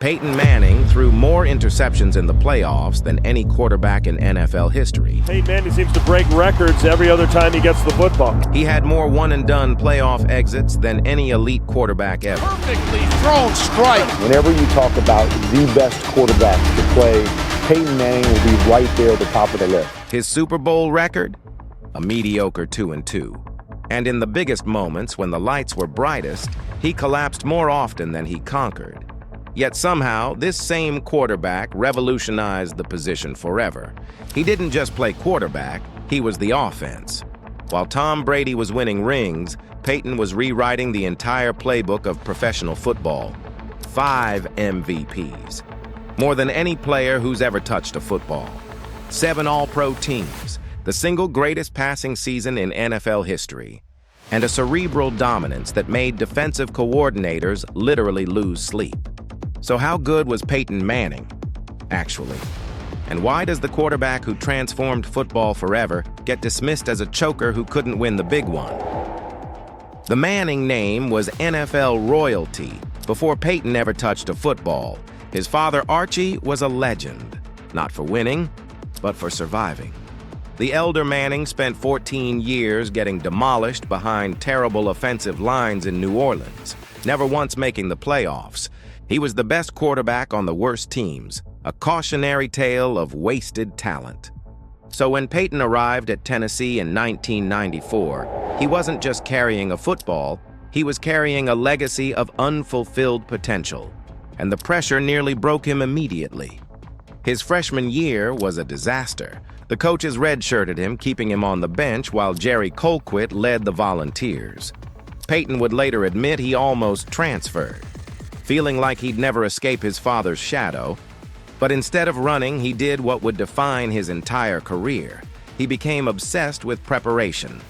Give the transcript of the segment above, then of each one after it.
Peyton Manning threw more interceptions in the playoffs than any quarterback in NFL history. Peyton Manning seems to break records every other time he gets the football. He had more one-and-done playoff exits than any elite quarterback ever. Perfectly thrown strike. Whenever you talk about the best quarterback to play, Peyton Manning will be right there at the top of the list. His Super Bowl record? A mediocre 2-2. And in the biggest moments, when the lights were brightest, he collapsed more often than he conquered. Yet somehow, this same quarterback revolutionized the position forever. He didn't just play quarterback, he was the offense. While Tom Brady was winning rings, Peyton was rewriting the entire playbook of professional football. 5 MVPs. More than any player who's ever touched a football. 7 All-Pro teams, the single greatest passing season in NFL history. And a cerebral dominance that made defensive coordinators literally lose sleep. So how good was Peyton Manning, actually? And why does the quarterback who transformed football forever get dismissed as a choker who couldn't win the big one? The Manning name was NFL royalty before Peyton ever touched a football. His father, Archie, was a legend, not for winning, but for surviving. The elder Manning spent 14 years getting demolished behind terrible offensive lines in New Orleans, never once making the playoffs. He was the best quarterback on the worst teams, a cautionary tale of wasted talent. So when Peyton arrived at Tennessee in 1994, he wasn't just carrying a football, he was carrying a legacy of unfulfilled potential, and the pressure nearly broke him immediately. His freshman year was a disaster. The coaches redshirted him, keeping him on the bench while Jerry Colquitt led the Volunteers. Peyton would later admit he almost transferred, feeling like he'd never escape his father's shadow. But instead of running, he did what would define his entire career. He became obsessed with preparation.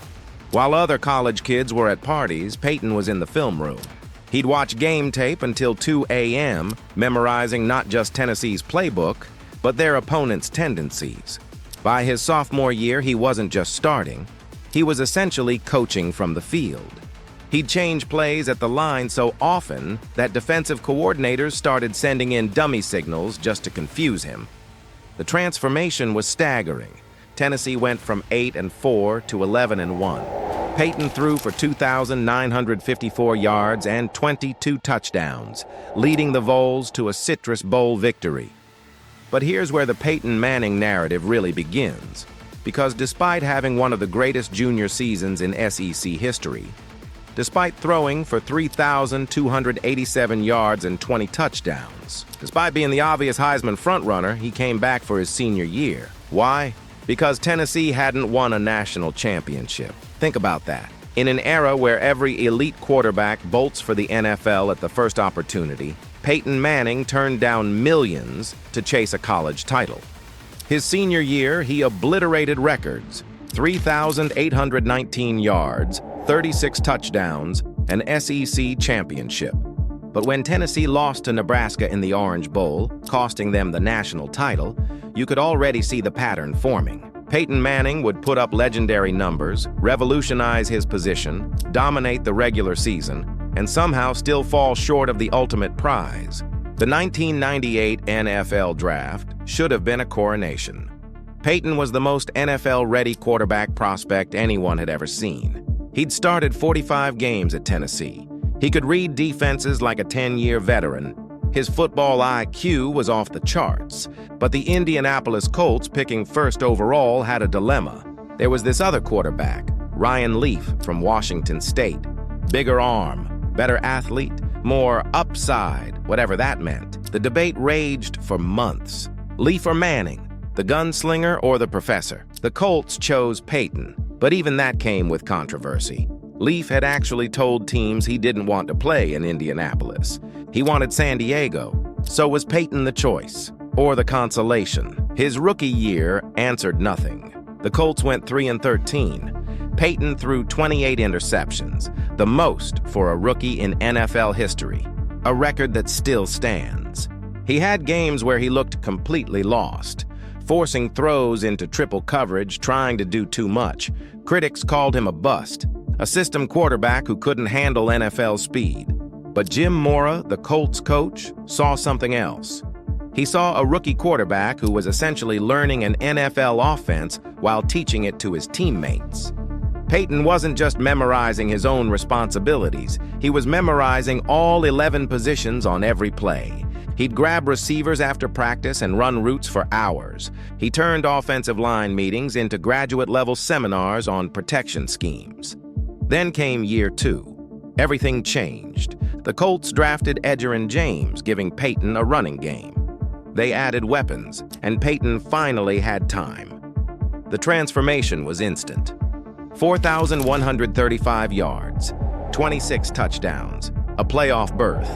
While other college kids were at parties, Peyton was in the film room. He'd watch game tape until 2 a.m., memorizing not just Tennessee's playbook, but their opponent's tendencies. By his sophomore year, he wasn't just starting. He was essentially coaching from the field. He'd change plays at the line so often that defensive coordinators started sending in dummy signals just to confuse him. The transformation was staggering. Tennessee went from 8-4 to 11-1. Peyton threw for 2,954 yards and 22 touchdowns, leading the Vols to a Citrus Bowl victory. But here's where the Peyton Manning narrative really begins, because despite having one of the greatest junior seasons in SEC history, despite throwing for 3,287 yards and 20 touchdowns, despite being the obvious Heisman frontrunner, he came back for his senior year. Why? Because Tennessee hadn't won a national championship. Think about that. In an era where every elite quarterback bolts for the NFL at the first opportunity, Peyton Manning turned down millions to chase a college title. His senior year, he obliterated records: 3,819 yards, 36 touchdowns, an SEC championship. But when Tennessee lost to Nebraska in the Orange Bowl, costing them the national title, you could already see the pattern forming. Peyton Manning would put up legendary numbers, revolutionize his position, dominate the regular season, and somehow still fall short of the ultimate prize. The 1998 NFL Draft should have been a coronation. Peyton was the most NFL-ready quarterback prospect anyone had ever seen. He'd started 45 games at Tennessee. He could read defenses like a 10-year veteran. His football IQ was off the charts. But the Indianapolis Colts, picking first overall, had a dilemma. There was this other quarterback, Ryan Leaf from Washington State. Bigger arm, better athlete, more upside, whatever that meant. The debate raged for months. Leaf or Manning? The gunslinger or the professor? The Colts chose Peyton, but even that came with controversy. Leaf had actually told teams he didn't want to play in Indianapolis. He wanted San Diego. So was Peyton the choice, or the consolation? His rookie year answered nothing. The Colts went 3-13. Peyton threw 28 interceptions, the most for a rookie in NFL history, a record that still stands. He had games where he looked completely lost, forcing throws into triple coverage, trying to do too much. Critics called him a bust, a system quarterback who couldn't handle NFL speed. But Jim Mora, the Colts coach, saw something else. He saw a rookie quarterback who was essentially learning an NFL offense while teaching it to his teammates. Peyton wasn't just memorizing his own responsibilities. He was memorizing all 11 positions on every play. He'd grab receivers after practice and run routes for hours. He turned offensive line meetings into graduate-level seminars on protection schemes. Then came year 2. Everything changed. The Colts drafted Edgerrin James, giving Peyton a running game. They added weapons, and Peyton finally had time. The transformation was instant. 4,135 yards, 26 touchdowns, a playoff berth.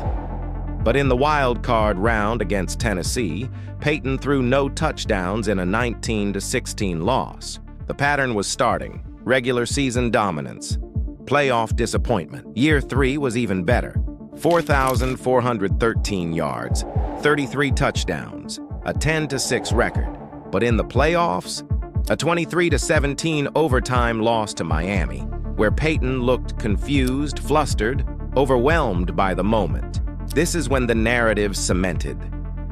But in the wild card round against Tennessee, Peyton threw no touchdowns in a 19-16 loss. The pattern was starting: regular season dominance, playoff disappointment. Year 3 was even better: 4,413 yards, 33 touchdowns, a 10-6 record. But in the playoffs, a 23-17 overtime loss to Miami, where Peyton looked confused, flustered, overwhelmed by the moment. This is when the narrative cemented.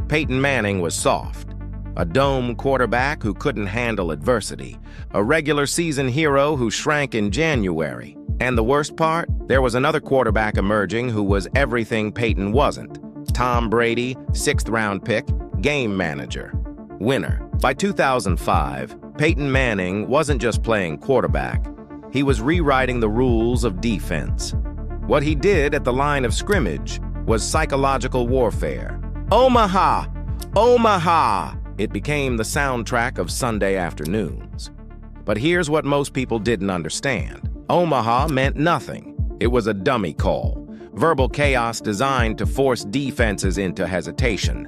Peyton Manning was soft, a dome quarterback who couldn't handle adversity, a regular season hero who shrank in January. And the worst part? There was another quarterback emerging who was everything Peyton wasn't. Tom Brady, 6th-round pick, game manager, winner. By 2005, Peyton Manning wasn't just playing quarterback. He was rewriting the rules of defense. What he did at the line of scrimmage was psychological warfare. Omaha! Omaha! It became the soundtrack of Sunday afternoons. But here's what most people didn't understand. Omaha meant nothing. It was a dummy call, verbal chaos designed to force defenses into hesitation.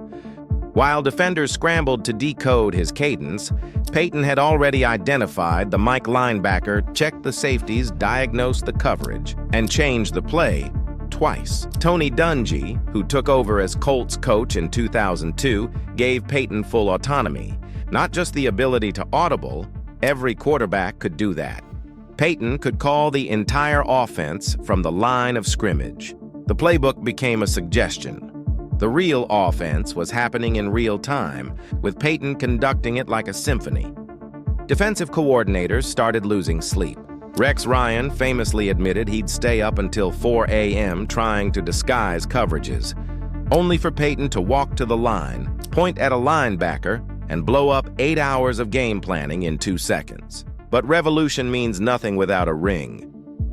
While defenders scrambled to decode his cadence, Peyton had already identified the Mike linebacker, checked the safeties, diagnosed the coverage, and changed the play twice. Tony Dungy, who took over as Colts coach in 2002, gave Peyton full autonomy. Not just the ability to audible, every quarterback could do that. Peyton could call the entire offense from the line of scrimmage. The playbook became a suggestion. The real offense was happening in real time, with Peyton conducting it like a symphony. Defensive coordinators started losing sleep. Rex Ryan famously admitted he'd stay up until 4 a.m. trying to disguise coverages, only for Peyton to walk to the line, point at a linebacker, and blow up 8 hours of game planning in 2 seconds. But revolution means nothing without a ring.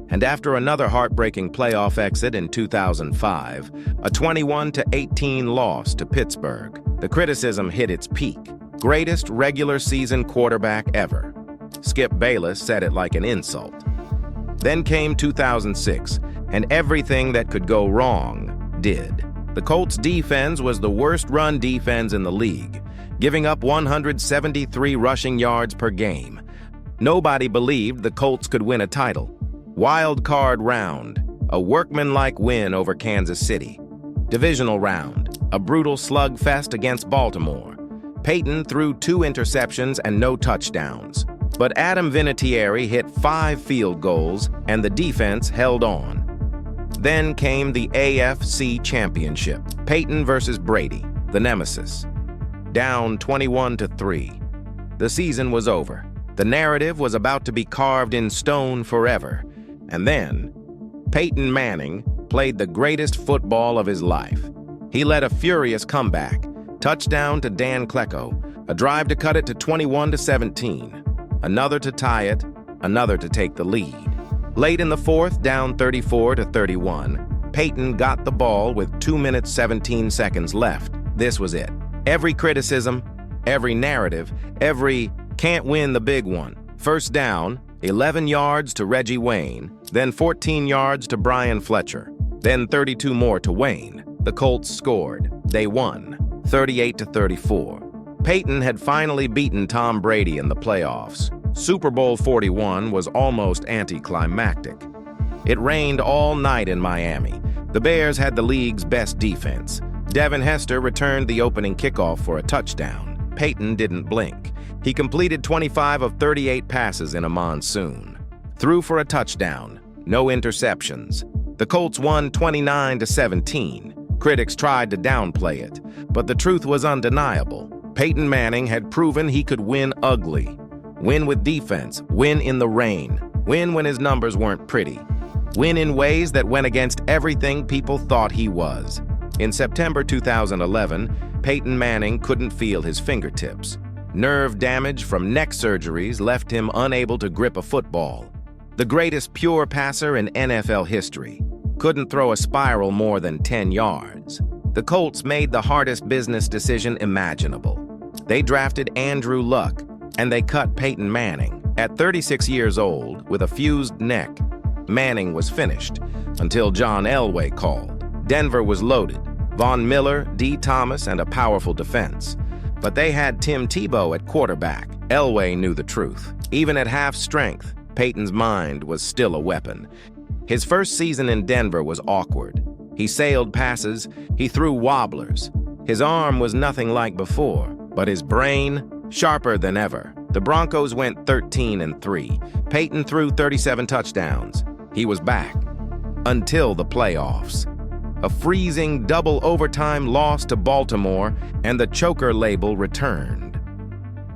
And after another heartbreaking playoff exit in 2005, a 21-18 loss to Pittsburgh, the criticism hit its peak. Greatest regular season quarterback ever. Skip Bayless said it like an insult. Then came 2006, and everything that could go wrong did. The Colts' defense was the worst run defense in the league, giving up 173 rushing yards per game. Nobody believed the Colts could win a title. Wild card round, a workmanlike win over Kansas City. Divisional round, a brutal slugfest against Baltimore. Peyton threw 2 interceptions and no touchdowns. But Adam Vinatieri hit 5 field goals, and the defense held on. Then came the AFC Championship. Peyton versus Brady, the nemesis. Down 21-3. The season was over. The narrative was about to be carved in stone forever. And then, Peyton Manning played the greatest football of his life. He led a furious comeback. Touchdown to Dan Klecko, a drive to cut it to 21-17, another to tie it, another to take the lead. Late in the fourth, down 34-31, Peyton got the ball with 2 minutes 17 seconds left. This was it. Every criticism, every narrative, every can't win the big one. First down, 11 yards to Reggie Wayne, then 14 yards to Brian Fletcher, then 32 more to Wayne. The Colts scored. They won, 38-34. Peyton had finally beaten Tom Brady in the playoffs. Super Bowl 41 was almost anticlimactic. It rained all night in Miami. The Bears had the league's best defense. Devin Hester returned the opening kickoff for a touchdown. Peyton didn't blink. He completed 25 of 38 passes in a monsoon. Threw for a touchdown, no interceptions. The Colts won 29-17. Critics tried to downplay it, but the truth was undeniable. Peyton Manning had proven he could win ugly. Win with defense, win in the rain, win when his numbers weren't pretty. Win in ways that went against everything people thought he was. In September 2011, Peyton Manning couldn't feel his fingertips. Nerve damage from neck surgeries left him unable to grip a football. The greatest pure passer in NFL history couldn't throw a spiral more than 10 yards. The Colts made the hardest business decision imaginable. They drafted Andrew Luck, and they cut Peyton Manning. At 36 years old, with a fused neck, Manning was finished until John Elway called. Denver was loaded. Von Miller, D. Thomas, and a powerful defense. But they had Tim Tebow at quarterback. Elway knew the truth. Even at half strength, Peyton's mind was still a weapon. His first season in Denver was awkward. He sailed passes, he threw wobblers. His arm was nothing like before, but his brain, sharper than ever. The Broncos went 13-3. Peyton threw 37 touchdowns. He was back. Until the playoffs. A freezing double overtime loss to Baltimore, and the choker label returned.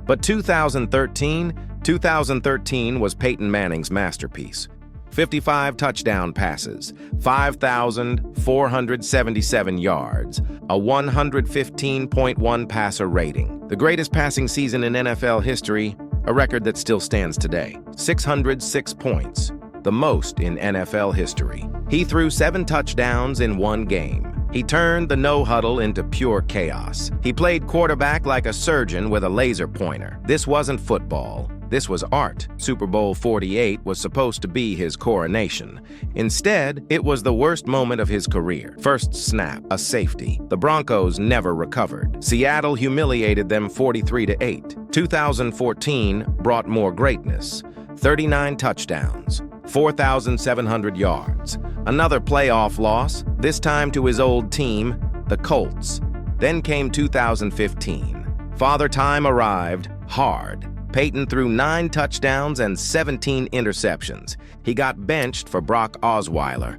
But 2013 was Peyton Manning's masterpiece. 55 touchdown passes, 5,477 yards, a 115.1 passer rating. The greatest passing season in NFL history, a record that still stands today. 606 points, the most in NFL history. He threw 7 touchdowns in one game. He turned the no-huddle into pure chaos. He played quarterback like a surgeon with a laser pointer. This wasn't football. This was art. Super Bowl 48 was supposed to be his coronation. Instead, it was the worst moment of his career. First snap, a safety. The Broncos never recovered. Seattle humiliated them 43-8. 2014 brought more greatness. 39 touchdowns, 4,700 yards. Another playoff loss, this time to his old team, the Colts. Then came 2015. Father Time arrived hard. Peyton threw 9 touchdowns and 17 interceptions. He got benched for Brock Osweiler.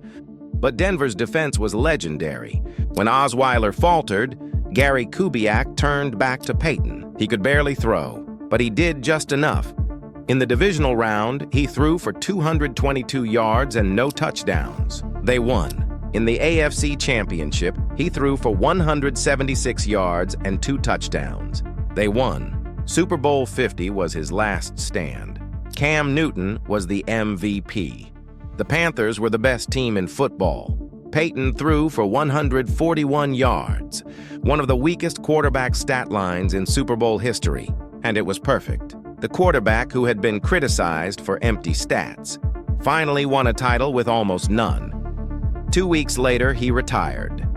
But Denver's defense was legendary. When Osweiler faltered, Gary Kubiak turned back to Peyton. He could barely throw, but he did just enough. In the divisional round, he threw for 222 yards and no touchdowns. They won. In the AFC Championship, he threw for 176 yards and 2 touchdowns. They won. Super Bowl 50 was his last stand. Cam Newton was the MVP. The Panthers were the best team in football. Peyton threw for 141 yards, one of the weakest quarterback stat lines in Super Bowl history, and it was perfect. The quarterback who had been criticized for empty stats finally won a title with almost none. 2 weeks later, he retired.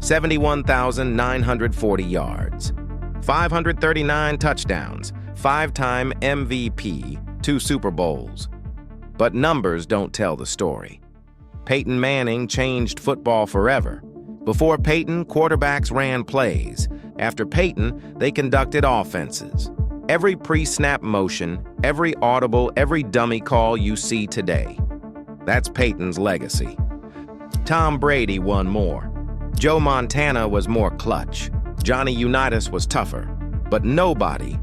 71,940 yards. 539 touchdowns, 5-time MVP, 2 Super Bowls. But numbers don't tell the story. Peyton Manning changed football forever. Before Peyton, quarterbacks ran plays. After Peyton, they conducted offenses. Every pre-snap motion, every audible, every dummy call you see today. That's Peyton's legacy. Tom Brady won more. Joe Montana was more clutch. Johnny Unitas was tougher, but nobody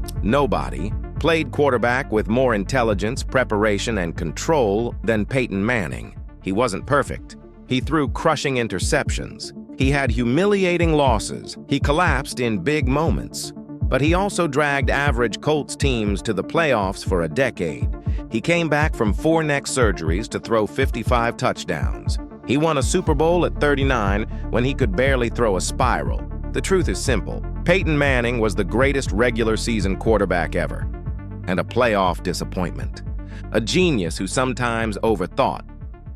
played quarterback with more intelligence, preparation, and control than Peyton Manning. He wasn't perfect. He threw crushing interceptions. He had humiliating losses. He collapsed in big moments. But he also dragged average Colts teams to the playoffs for a decade. He came back from 4 neck surgeries to throw 55 touchdowns. He won a Super Bowl at 39 when he could barely throw a spiral. The truth is simple. Peyton Manning was the greatest regular season quarterback ever, and a playoff disappointment. A genius who sometimes overthought.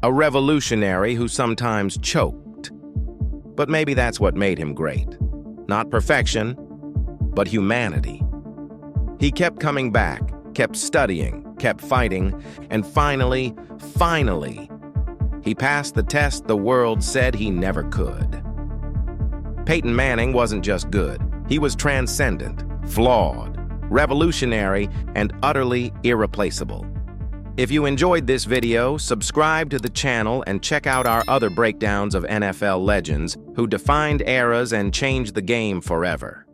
A revolutionary who sometimes choked. But maybe that's what made him great. Not perfection, but humanity. He kept coming back, kept studying, kept fighting, and finally, he passed the test the world said he never could. Peyton Manning wasn't just good. He was transcendent, flawed, revolutionary, and utterly irreplaceable. If you enjoyed this video, subscribe to the channel and check out our other breakdowns of NFL legends who defined eras and changed the game forever.